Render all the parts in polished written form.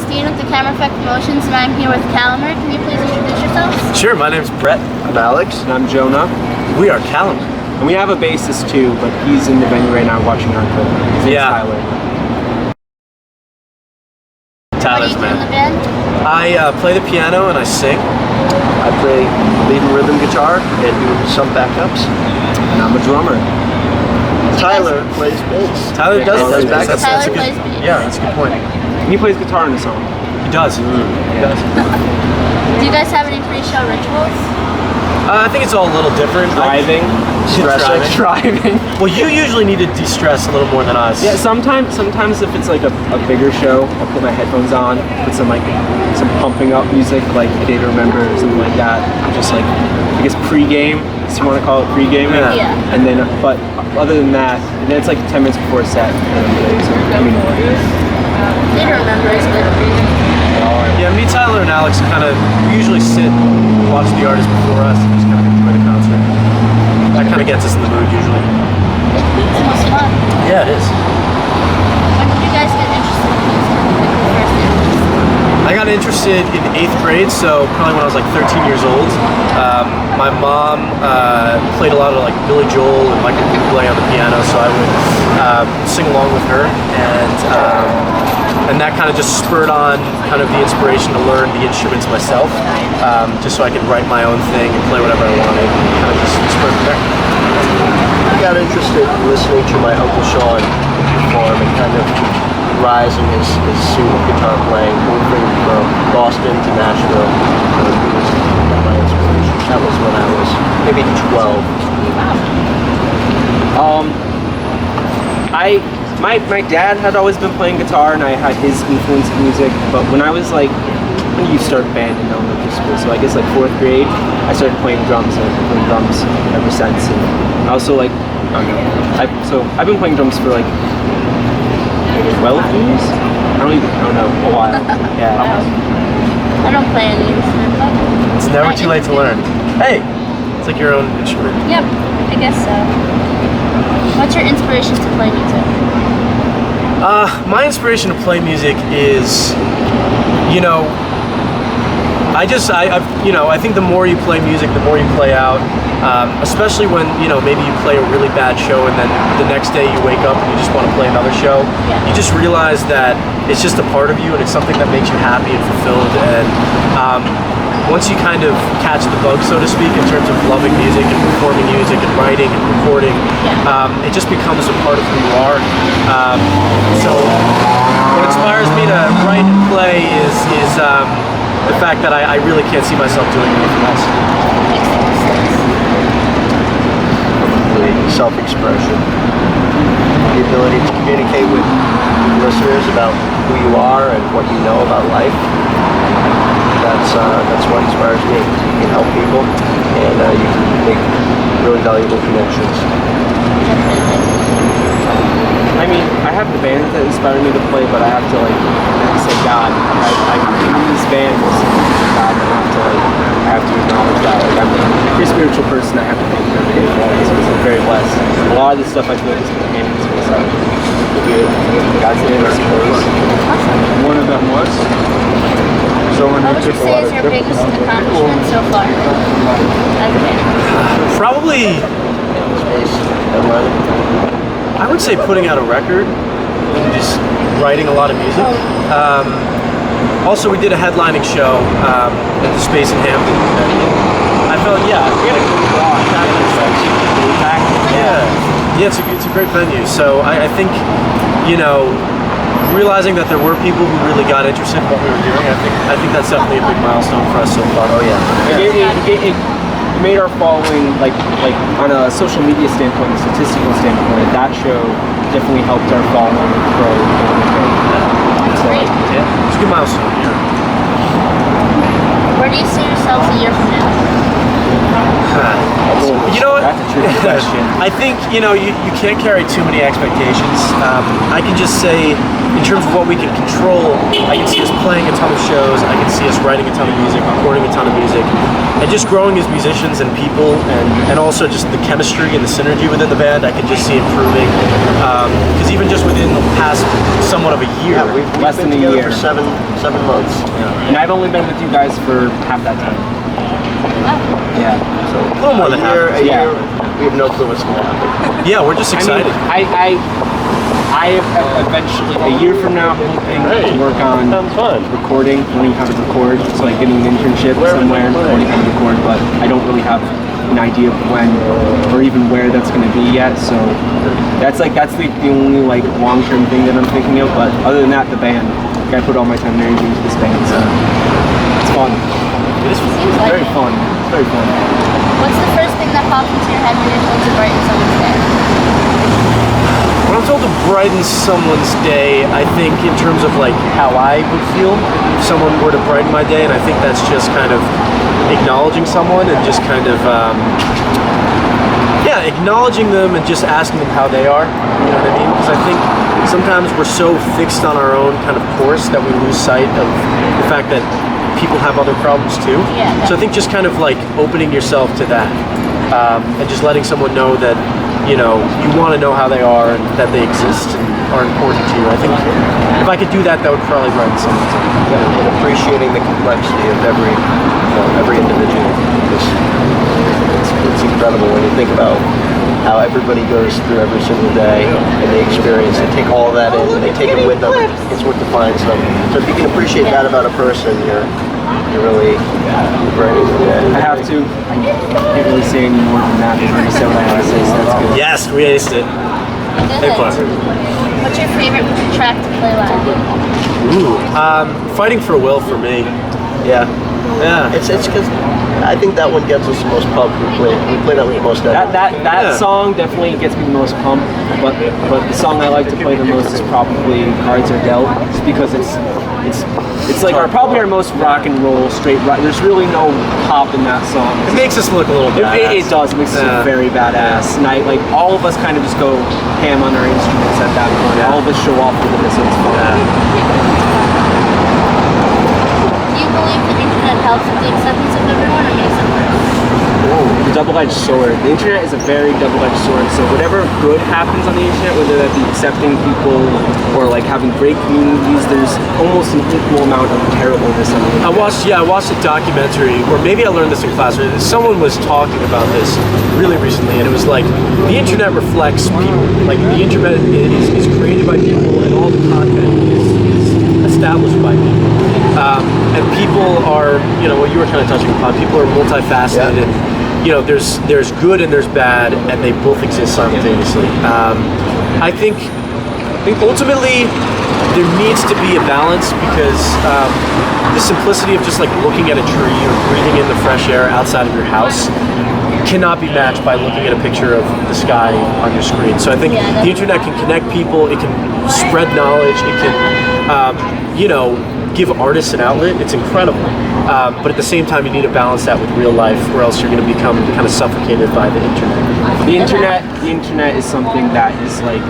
Dean with TheCameraAffect Promotions, and I'm here with Kalimur. Can you please introduce yourselves? Sure, my name's Brett. I'm Alex. And I'm Jonah. We are Kalimur. And we have a bassist too, but he's in the venue right now watching our equipment. His name's Tyler. Tyler's What do you do in the man. band? I play the piano and I sing. I play lead and rhythm guitar and do some backups. And I'm a drummer. Tyler plays bass. Tyler does play bass. backups. Tyler a good, plays bass. Yeah, that's a good point. And he plays guitar in the song. He does. He does. Do you guys have any pre-show rituals? I think it's all a little different. Driving. Driving. Well, you usually need to de-stress a little more than us. Yeah, sometimes if it's like a bigger show, I'll put my headphones on, put some pumping up music like Day to Remember or something like that. Just like, I guess pre-game, if you want to call it pre-game. Yeah. And then, but other than that, and then it's like 10 minutes before set. Day to Remember is good. Yeah, me, Tyler, and Alex we usually sit and watch the artist before us and just kind of enjoy the concert. That kind of gets us in the mood usually. It's the most fun. Yeah, it is. When did you guys get interested in music? Like the first interest? I got interested in 8th grade, so probably when I was like 13 years old. My mom played a lot of like Billy Joel and Michael Bublé on the piano, so I would sing along with her, and that kind of just spurred on kind of the inspiration to learn the instruments myself, just so I could write my own thing and play whatever I wanted, and kind of just spurred from there. I got interested in listening to my Uncle Sean perform and kind of rising his suit of guitar playing, moving from Boston to Nashville. He was my inspiration. That was when I was maybe 12. My dad had always been playing guitar, and I had his influence in music. But when I was like, when you start band in elementary school, so I guess like 4th grade, I started playing drums, and I've been playing drums ever since. And I also like, I don't know. I've been playing drums for like 12 years. I don't know, a while. Yeah. I don't play any instrument, but It's never too late to learn. Hey, it's like your own instrument. yep, I guess so. What's your inspiration to play music? My inspiration to play music is, I think the more you play music, the more you play out. Especially when, maybe you play a really bad show and then the next day you wake up and you just want to play another show. Yeah. You just realize that it's just a part of you and it's something that makes you happy and fulfilled. And once you kind of catch the bug, so to speak, in terms of loving music and performing music and writing and recording, it just becomes a part of who you are. So what inspires me to write and play is the fact that I really can't see myself doing anything else. Self-expression, the ability to communicate with listeners about who you are and what you know about life. That's what inspires me. You can help people, and you can make really valuable connections. I mean, I have the band that inspired me to play, but I have to say God. I'm in this band with God, and I have to acknowledge that. Like, I'm a pretty spiritual person. I have to thank him every day for all this, because I'm very blessed. A lot of this stuff I feel like is handed to me, so God's name, I suppose. One of them was? What would you say is your biggest accomplishment so far as a band? Probably, I would say putting out a record and just writing a lot of music. Also, we did a headlining show at the Space in Hampton. I felt, we had a good draw. Yeah, it's a great venue. So I think, realizing that there were people who really got interested in what we were doing, I think that's definitely a big milestone for us so far. Oh yeah. It made our following, like on a social media standpoint, a statistical standpoint, that show definitely helped our following grow. Great. Yeah, it's a good milestone. Yeah. Where do you see yourselves a year from now? You know what? That's a tricky question. I think, you know, you can't carry too many expectations. I can just say, in terms of what we can control, I can see us playing a ton of shows, I can see us writing a ton of music, recording a ton of music, and just growing as musicians and people, and also just the chemistry and the synergy within the band, I can just see improving. Because even just within the past somewhat of a year, We've Less been than a together year. for seven months. And I've only been with you guys for half that time. Yeah. So a little more than half. a Yeah. year, we have no clue what's going to happen. Yeah, we're just excited. I eventually, a year from now, I'm hoping to work on recording, learning how to record. So like getting an internship somewhere, learning how to record, but I don't really have an idea of when or even where that's going to be yet. So that's the only like long-term thing that I'm thinking of. But other than that, the band. Like, I put all my time and energy into this band, so it's fun. It is Seems like Very it. fun. It's very fun. What's the first thing that pops into your head when you're told to brighten someone's day? When I'm told to brighten someone's day, I think in terms of like how I would feel if someone were to brighten my day, and I think that's just kind of acknowledging someone and just kind of, acknowledging them and just asking them how they are, you know what I mean? Because I think sometimes we're so fixed on our own kind of course that we lose sight of the fact that people have other problems too. Yeah, So I think just kind of like opening yourself to that, and just letting someone know that, you know, you want to know how they are and that they exist and are important to you. I think if I could do that, that would probably brighten someone's day. And appreciating the complexity of every individual. It's incredible when you think about how everybody goes through every single day and they experience, they take all that in, and they take it with them. It's what defines them. So if you can appreciate that about a person, you're really brightening the day. I have to. I can't really say any more than that. I've already said what I want to say, so that's good. Yes, we aced it. Hey, Good. Clark. What's your favorite track to play live? Ooh, Fighting for Will for me. Yeah. Yeah. It's because I think that one gets us the most pumped. We play that with the most energy. That Yeah. song definitely gets me the most pumped, but the song I like to play the most is probably Cards Are Dealt, just because it's like probably our most rock and roll straight rock. There's really no pop in that song. It makes us look a little badass. It does. It makes us Yeah. look very badass. And like all of us kind of just go ham on our instruments at that point. Yeah. All of us show off with it, so it's fun. Yeah. Do you believe the internet helps with the acceptance of everyone or makes it worse? The double-edged sword. The internet is a very double-edged sword. So whatever good happens on the internet, whether that be accepting people or like having great communities, there's almost an equal amount of terribleness on the internet. I watched a documentary, or maybe I learned this in class, or someone was talking about this really recently, and it was like, the internet reflects people. Like, the internet is created by people, and all the content is established by people. And people are, you know, what you were kind of touching upon, people are multifaceted, and, you know, there's good and there's bad, and they both exist simultaneously. I think ultimately there needs to be a balance, because the simplicity of just like looking at a tree or breathing in the fresh air outside of your house cannot be matched by looking at a picture of the sky on your screen. So I think the internet can connect people, it can spread knowledge, it can, you know, give artists an outlet. It's incredible. But at the same time, you need to balance that with real life, or else you're going to become kind of suffocated by the internet. The internet is something that is like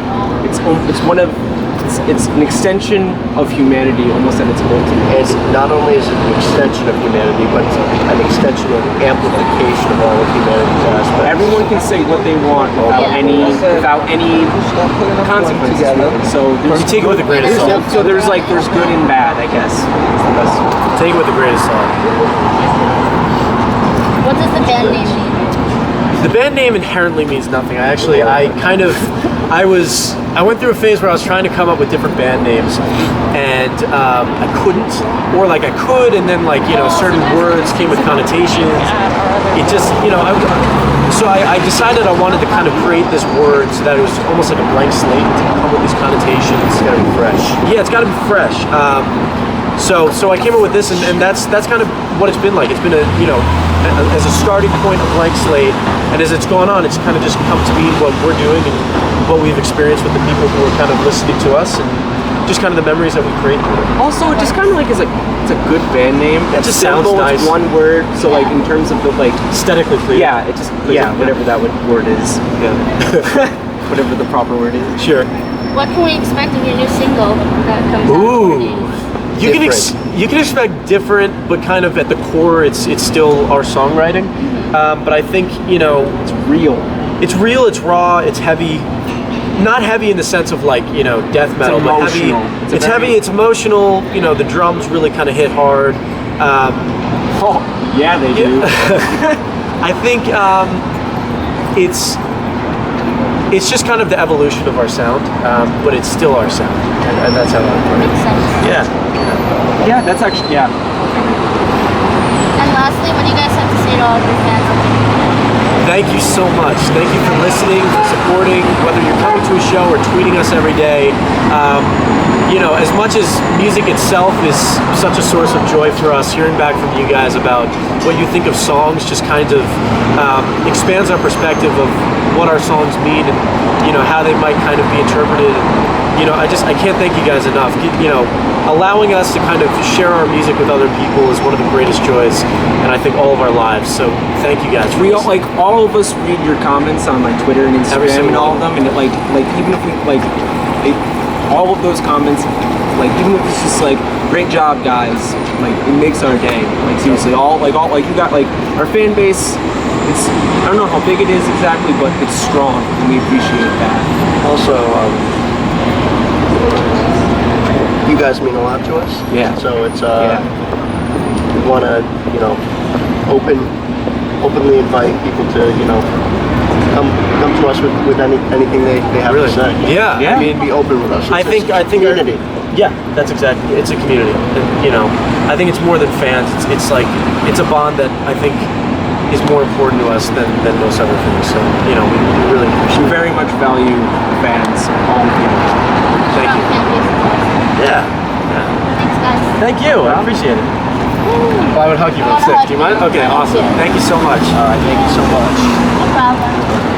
it's an extension of humanity almost at its ultimate. And not only is it an extension of humanity, but it's an extension of amplification of all of humanity's aspects. Everyone can say what they want without any consequences. So You take it with a grain of salt. So there's good and bad, I guess. It's the best. Take it with a grain of salt. What does the band name mean? The band name inherently means nothing. I went through a phase where I was trying to come up with different band names, and I couldn't, or like I could, and then like, you know, certain words came with connotations. It just, you know, so I decided I wanted to kind of create this word so that it was almost like a blank slate to come with these connotations. It's gotta be fresh. Yeah, it's got to be fresh. So I came up with this, and that's kind of what it's been like. It's been as a starting point, a blank slate, and as it's gone on, it's kind of just come to be what we're doing and what we've experienced with the people who are kind of listening to us, and just kind of the memories that we create. Also, it just kind of like is like it's a good band name. It just sounds simple, nice. It's one word, so like in terms of the like Aesthetically clear. yeah, it just whatever that word is, Yeah. whatever the proper word is. Sure. What can we expect of your new single that comes out? Ooh. You can expect different, but kind of at the core, it's still our songwriting. But I think It's real. it's real, it's raw, it's heavy. Not heavy in the sense of like death metal, but heavy. emotional. It's heavy, it's emotional. The drums really kind of hit hard. Oh, yeah, they do. I think it's just kind of the evolution of our sound, but it's still our sound, and that's how I put it. Makes sense. Yeah. Yeah, that's actually yeah. And lastly, what do you guys have to say to all of your fans? Thank you so much. Thank you for listening, for supporting, whether you're coming to a show or tweeting us every day. As much as music itself is such a source of joy for us, hearing back from you guys about what you think of songs just kind of expands our perspective of what our songs mean and how they might kind of be interpreted. I can't thank you guys enough. Allowing us to kind of share our music with other people is one of the greatest joys, and I think all of our lives. So thank you guys. We all all of us read your comments on like Twitter and Every Instagram single and all one. of them, and even if we all of those comments, even if it's just like great job guys, it makes our day. Seriously, all you got our fan base. It's I don't know how big it is exactly, but it's strong, and we appreciate that. Also, you guys mean a lot to us. Yeah. So it's Yeah. we want to openly invite people to come to us with anything they have Really? to say. Yeah. Yeah. I mean, Be open with us. I It's think a community. Yeah, that's exactly. It's a community, and I think it's more than fans. It's like it's a bond that I think is more important to us than most other things. So we really We appreciate it. very much value fans, all of you. Thank you. Yeah. Thanks, guys. Thank you. I appreciate it. Well, I would hug you I real wanna quick. hug Do you mind? you. Okay, awesome. Thank you. Thank you so much. All right, thank you so much. No problem.